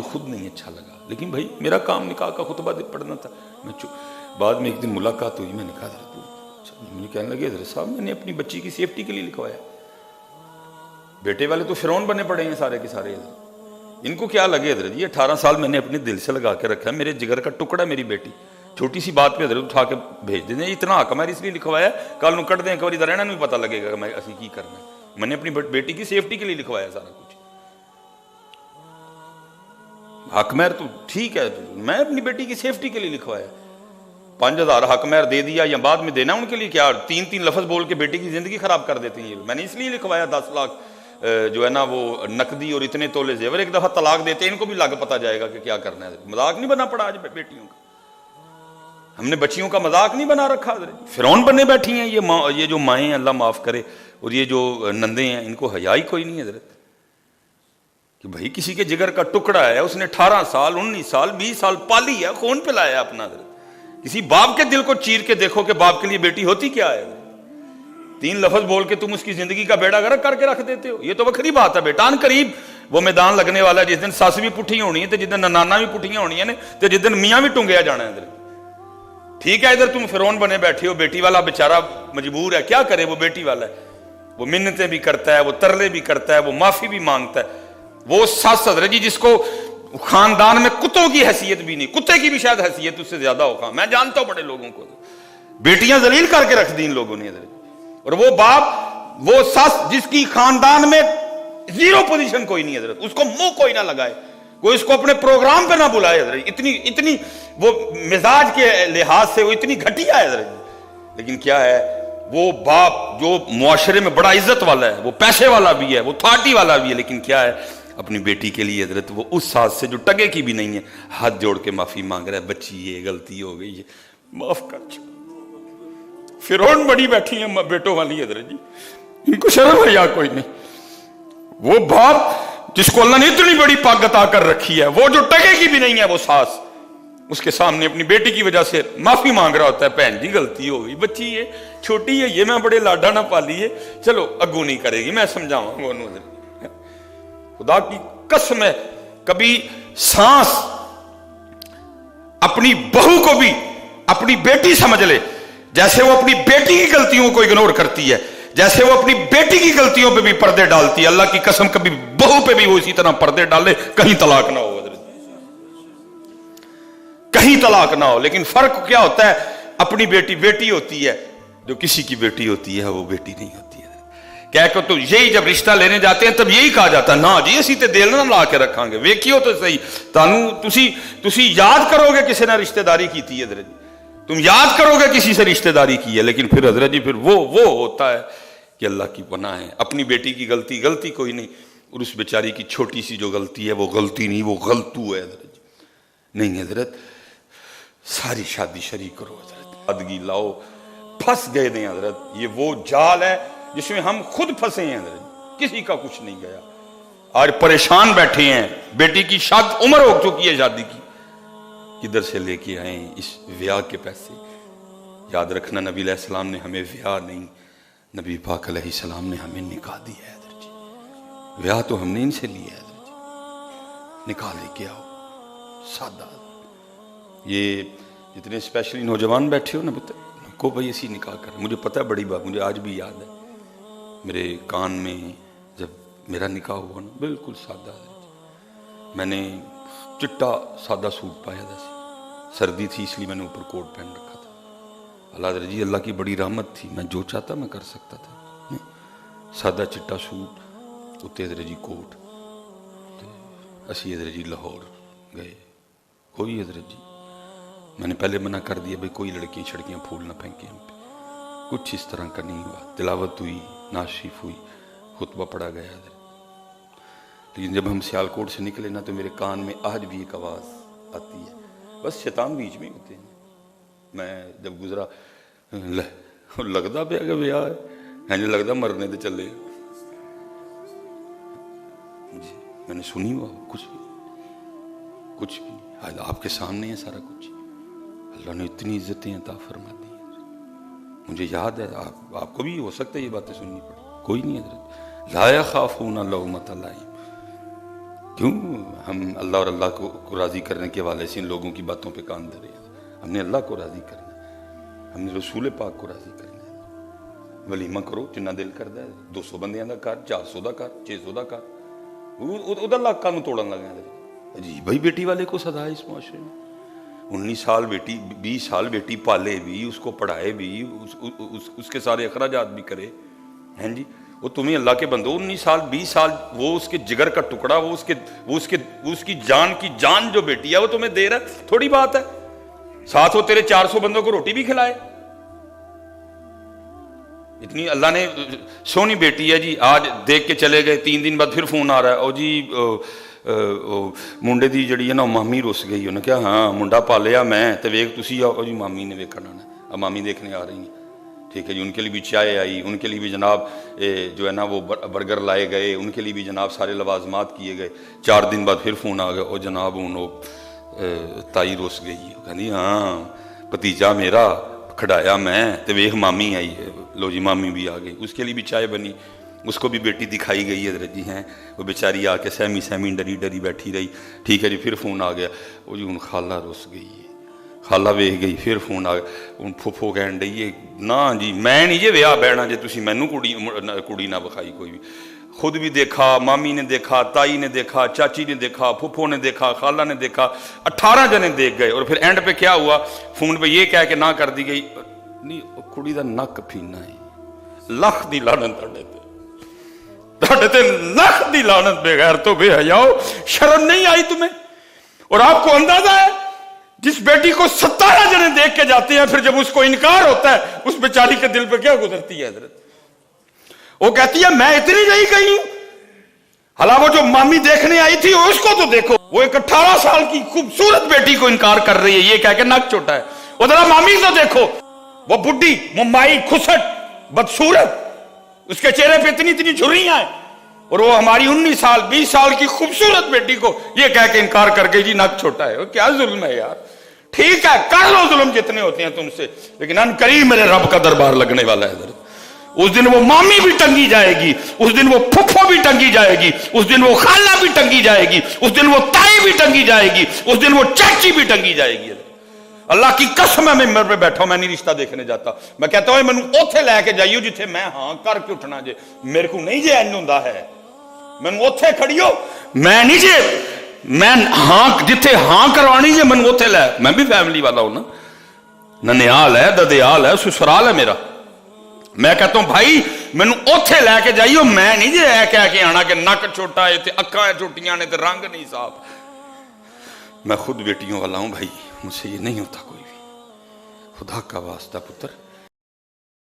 خود نہیں اچھا لگا، لیکن بھائی میرا کام نکاح کا خطبہ پڑھنا تھا. میں بعد میں ایک دن ملاقات ہوئی، میں نے کہا حضرت، مجھے کہنے لگے حضرت صاحب میں نے اپنی بچی کی سیفٹی کے لیے لکھوایا. بیٹے والے تو فرعون بنے پڑے ہیں سارے کے سارے. ان کو کیا لگے حضرت جی 18 سال میں نے اپنے دل سے لگا کے رکھا ہے، میرے جگر کا ٹکڑا میری بیٹی، چھوٹی سی بات پہ حضرت اٹھا کے بھیج دیں. اتنا حق میں اس لیے لکھوایا، کل نو کٹ دیں ایک بار ادھر رہنا نہیں پتہ لگے گا میں اسی کی کرنا ہے. میں نے اپنی بیٹی کی سیفٹی کے لیے لکھوایا سارا کچھ. حق مہر تو ٹھیک ہے، میں اپنی بیٹی کی سیفٹی کے لیے لکھوایا. 5000 حق مہر دے دیا یا بعد میں دینا ان کے لیے کیا؟ 3 لفظ بول کے بیٹی کی زندگی خراب کر دیتے ہیں. میں نے اس لیے لکھوایا 10 لاکھ جو ہے نا وہ نقدی اور اتنے تولے زیور. ایک دفعہ طلاق دیتے ہیں ان کو بھی لگ پتہ جائے گا کہ کیا کرنا ہے. مذاق نہیں بنا پڑا آج بیٹیوں کا، ہم نے بچیوں کا مذاق نہیں بنا رکھا. فرعون بننے بیٹھی ہیں یہ جو مائیں اللہ معاف کرے، اور یہ جو نندے ہیں ان کو حیا ہی کوئی نہیں حضرت کہ بھائی کسی کے جگر کا ٹکڑا ہے، اس نے 18 سال 19 سال 20 سال پالی ہے، خون پلایا ہے اپنا. حضرت کسی باپ کے دل کو چیر کے دیکھو کہ باپ کے لیے بیٹی ہوتی کیا ہے. 3 لفظ بول کے تم اس کی زندگی کا بیڑا غرق کر کے رکھ دیتے ہو. یہ تو وکری بات ہے بیٹا، ان قریب وہ میدان لگنے والا ہے جس دن ساس بھی پٹھی ہونی ہے تو جس دن نانا بھی پٹھیاں ہونی ہیں تو جس دن میاں بھی ٹنگیا جانا ہے. ٹھیک ہے ادھر تم فرعون بنے بیٹھے ہو، بیٹی والا بیچارہ مجبور ہے، کیا کرے، وہ بیٹی والا ہے، وہ منتیں بھی کرتا ہے، وہ ترلے بھی کرتا ہے، وہ معافی بھی مانگتا ہے. وہ ساس حضرت جی جس کو خاندان میں کتوں کی حیثیت بھی نہیں، کتے کی بھی شاید حیثیت اس سے زیادہ ہوگا. میں جانتا ہوں بڑے لوگوں کو بیٹیاں ذلیل کر کے رکھ دی ان لوگوں نے حضرت. اور وہ باپ وہ ساس جس کی خاندان میں 0 پوزیشن کوئی نہیں حضرت، اس کو منہ کوئی نہ لگائے، کوئی اس کو اپنے پروگرام پہ نہ بلائے حضرت. اتنی وہ مزاج کے لحاظ سے وہ اتنی گھٹیا ہے حضرت. لیکن کیا ہے وہ باپ جو معاشرے میں بڑا عزت والا ہے، وہ پیسے والا بھی ہے، وہ تھارٹی والا بھی ہے، لیکن کیا ہے اپنی بیٹی کے لیے حضرت وہ اس ساس سے جو ٹگے کی بھی نہیں ہے ہاتھ جوڑ کے معافی مانگ رہا ہے. بچی یہ غلطی ہو گئی ہے، معاف کر. فرعون بڑی بیٹھی ہیں بیٹوں والی حضرت جی، ان کو شرم ہے یا کوئی نہیں. وہ باپ جس کو اللہ نے اتنی بڑی پاک عطا کر رکھی ہے، وہ جو ٹگے کی بھی نہیں ہے وہ ساس، اس کے سامنے اپنی بیٹی کی وجہ سے معافی مانگ رہا ہوتا ہے. بہن جی غلطی ہو گئی، بچی یہ چھوٹی ہے، یہ میں بڑے لاڈا نہ پالی ہے، چلو اگو نہیں کرے گی، میں سمجھاؤں وہ حضرت. خدا کی قسم ہے کبھی سانس اپنی بہو کو بھی اپنی بیٹی سمجھ لے، جیسے وہ اپنی بیٹی کی غلطیوں کو اگنور کرتی ہے، جیسے وہ اپنی بیٹی کی غلطیوں پہ بھی پردے ڈالتی ہے، اللہ کی قسم کبھی بہو پہ بھی وہ اسی طرح پردے ڈالے، کہیں طلاق نہ ہو حضرت، کہیں طلاق نہ ہو. لیکن فرق کیا ہوتا ہے، اپنی بیٹی بیٹی ہوتی ہے، جو کسی کی بیٹی ہوتی ہے وہ بیٹی نہیں ہوتی ہے. کہہ کہ تو یہی جب رشتہ لینے جاتے ہیں تب یہی کہا جاتا ہے نا جی اسی تے دل نہ لا کے رکھاں گے، ویکھیو تو صحیح تسی یاد کرو گے کسی نے رشتہ داری کی تھی حضرت جی، تم یاد کرو گے کسی سے رشتہ داری کی ہے. لیکن پھر حضرت جی پھر وہ ہوتا ہے کہ اللہ کی پناہ ہے، اپنی بیٹی کی غلطی کوئی نہیں، اور اس بیچاری کی چھوٹی سی جو غلطی ہے وہ غلطی نہیں، وہ غلطو ہے حضرت جی. نہیں حضرت ساری شادی شریک کرو حضرت، ادگی لاؤ. پھنس گئے دیں حضرت، یہ وہ جال ہے جس میں ہم خود پھنسے ہیں حضرت، کسی کا کچھ نہیں گیا. آج پریشان بیٹھے ہیں، بیٹی کی شادی عمر ہو چکی ہے شادی کی، کدھر سے لے کے آئیں اس ویاہ کے پیسے. یاد رکھنا نبی علیہ السلام نے ہمیں ویاہ نہیں، نبی پاک علیہ السلام نے ہمیں نکاح دیا ہے حضرت جی. ویاہ تو ہم نے ان سے لیا ہے حضرت جی، نکاح لے کے آؤ سادہ. یہ جتنے اسپیشلی نوجوان بیٹھے ہو نا کو بھائی اسی نکاح کر، مجھے پتہ ہے بڑی بات، مجھے آج بھی یاد ہے میرے کان میں جب میرا نکاح ہوا نا بالکل سادہ ہے. میں نے چٹا سادہ سوٹ پایا تھا، سردی تھی اس لیے میں نے اوپر کوٹ پہن رکھا تھا. اللہ حضرت جی اللہ کی بڑی رحمت تھی، میں جو چاہتا میں کر سکتا تھا. سادہ چٹا سوٹ اتنے حضرت جی کوٹ. اسی حضرت جی لاہور گئے، کوئی حضرت جی میں نے پہلے منع کر دیا بھائی کوئی لڑکیاں چھڑکیاں پھول نہ پھینکیں ہم پہ، کچھ اس طرح کا نہیں ہوا. تلاوت ہوئی، نعت شریف ہوئی، خطبہ پڑھا گیا حضرت. لیکن جب ہم سیالکوٹ سے نکلے نا تو میرے کان میں آج بھی ایک آواز آتی ہے، بس شیطان بیچ میں ہوتے ہیں. میں جب گزرا لگتا پہ کہ بیاہ ہے جی، لگتا مرنے دے چلے جی. میں نے سنی ہوا کچھ بھی آپ کے سامنے ہے سارا کچھ. اللہ نے اتنی عزتیں عطا فرما دی. مجھے یاد ہے آپ کو بھی ہو سکتا ہے یہ باتیں سننی پڑی، کوئی نہیں حضرت. لا یخافون لومۃ لائم، کیوں ہم اللہ اور اللہ کو راضی کرنے کے حوالے سے ان لوگوں کی باتوں پہ کان دھرے ہیں؟ ہم نے اللہ کو راضی کرنا ہے، ہم نے رسول پاک کو راضی کرنا ہے۔ ولیمہ کرو جنہ دل کردا ہے، 200 بندیاں دا کر، 400 دا کر، 600 دا کر، وہ لاکھ کانوں توڑن لگا۔ عجیب بھائی بیٹی والے کو سزا ہے اس معاشرے میں۔ 19 سال بیٹی، 20 سال بیٹی پالے بھی، اس کو پڑھائے بھی، اس کے سارے اخراجات بھی کرے ہیں جی۔ وہ تمہیں اللہ کے بندو 19 سال 20 سال وہ اس کے جگر کا ٹکڑا، وہ اس کی جان کی جان جو بیٹی ہے وہ تمہیں دے رہا ہے، تھوڑی بات ہے۔ ساتھ وہ تیرے 400 بندوں کو روٹی بھی کھلائے۔ اتنی اللہ نے سونی بیٹی ہے جی، آج دیکھ کے چلے گئے، 3 دن بعد پھر فون آ رہا ہے، او جی منڈے دی جڑی ہے نا مامی رس گئی۔ انہوں نے کہا ہاں منڈا پالیا میں تے ویک تسی آؤ جی، مامی نے ویکھنا ہے، اب مامی دیکھنے آ رہی ہیں، ٹھیک ہے جی۔ ان کے لیے بھی چائے آئی، ان کے لیے بھی جناب جو ہے نا وہ برگر لائے گئے، ان کے لیے بھی جناب سارے لوازمات کیے گئے۔ 4 دن بعد پھر فون آ گیا، او جناب انہوں تائی رس گئی۔ کہنی ہاں بھتیجا میرا کھڑایا میں تے ویکھ مامی آئی ہے، لو جی مامی بھی آ گئی۔ اس کے لیے بھی چائے بنی، اس کو بھی بیٹی دکھائی گئی ہے حضرت جی ہیں، وہ بیچاری آ کے سہمی ڈری ڈری بیٹھی رہی، ٹھیک ہے جی۔ پھر فون آ گیا، وہ جی ہن خالہ رس گئی ہے، خالہ ویکھ گئی۔ پھر فون آ گیا، ہن پھوپھو کہن ڈئی ہے نا جی میں نہیں جی ویاہ بہنا جے تسی مینوں کڑی نہ بکھائی کوئی بھی۔ خود بھی دیکھا، مامی نے دیکھا، تائی نے دیکھا، چاچی نے دیکھا، پھوپھو نے دیکھا، خالہ نے دیکھا، 18 جنے دیکھ گئے۔ اور پھر اینڈ پہ کیا ہوا، فون پہ یہ کہہ کے نہ کر دی گئی، نہیں کڑی دا نک پھینا ہے، لکھ دی لعنت تہاڈے تے لکھ دی لعنت، بے غیر تو بے حیاؤ، شرم نہیں آئی تمہیں؟ اور آپ کو اندازہ ہے جس بیٹی کو 17 جنے دیکھ کے جاتے ہیں، پھر جب اس کو انکار ہوتا ہے اس بیچاری کے دل پہ کیا گزرتی ہے حضرت؟ وہ کہتی ہے میں اتنی نہیں گئی ہوں، حالانکہ وہ جو مامی دیکھنے آئی تھی اس کو تو دیکھو، وہ ایک 18 سال کی خوبصورت بیٹی کو انکار کر رہی ہے یہ کہہ کے نک چھوٹا ہے۔ وہ ذرا مامی تو دیکھو، وہ بڈھی ممائی کھسٹ بدصورت، اس کے چہرے پہ اتنی جھریاں ہیں، اور وہ ہماری 19 سال 20 سال کی خوبصورت بیٹی کو یہ کہہ کے انکار کر کے جی نک چھوٹا ہے۔ وہ کیا ظلم ہے یار؟ ٹھیک ہے کر لو ظلم جتنے ہوتے ہیں تم سے، لیکن ان قریب میرے رب کا دربار لگنے والا ہے حضرت۔ اس دن وہ مامی بھی ٹنگی جائے گی، اس دن وہ پھپھو بھی ٹنگی جائے گی، اس دن وہ خالہ بھی ٹنگی جائے گی، اس دن وہ تائی بھی ٹنگی جائے گی، اس دن وہ چاچی بھی ٹنگی جائے گی۔ اللہ کی قسم ہے میں ممبر پہ بیٹھا ہوں، میں نہیں رشتہ دیکھنے جاتا، میں کہتا ہوں مینوں اوتھے لے کے جائیو جتھے میں ہاں کر کے اٹھنا جے، میرے کو نہیں جے این ہوندا ہے، مینوں اوتھے کھڑیو، میں نہیں جے میں ہاں جتھے ہاں کروانی جے مینوں اوتھے لے، میں بھی فیملی والا ہوں نا، ننیال ہے، ددیال ہے، سسرال ہے میرا، میں کہتا ہوں بھائی مینوں اوتھے لے کے جائیو، میں نہیں جے اے کہہ کے آنا کہ نک چھوٹا ہے تے اکھاں چھوٹیاں نے تے رنگ نہیں صاف۔ میں خود بیٹیوں والا ہوں بھائی، مجھ سے یہ نہیں ہوتا کوئی بھی، خدا کا واسطہ پتر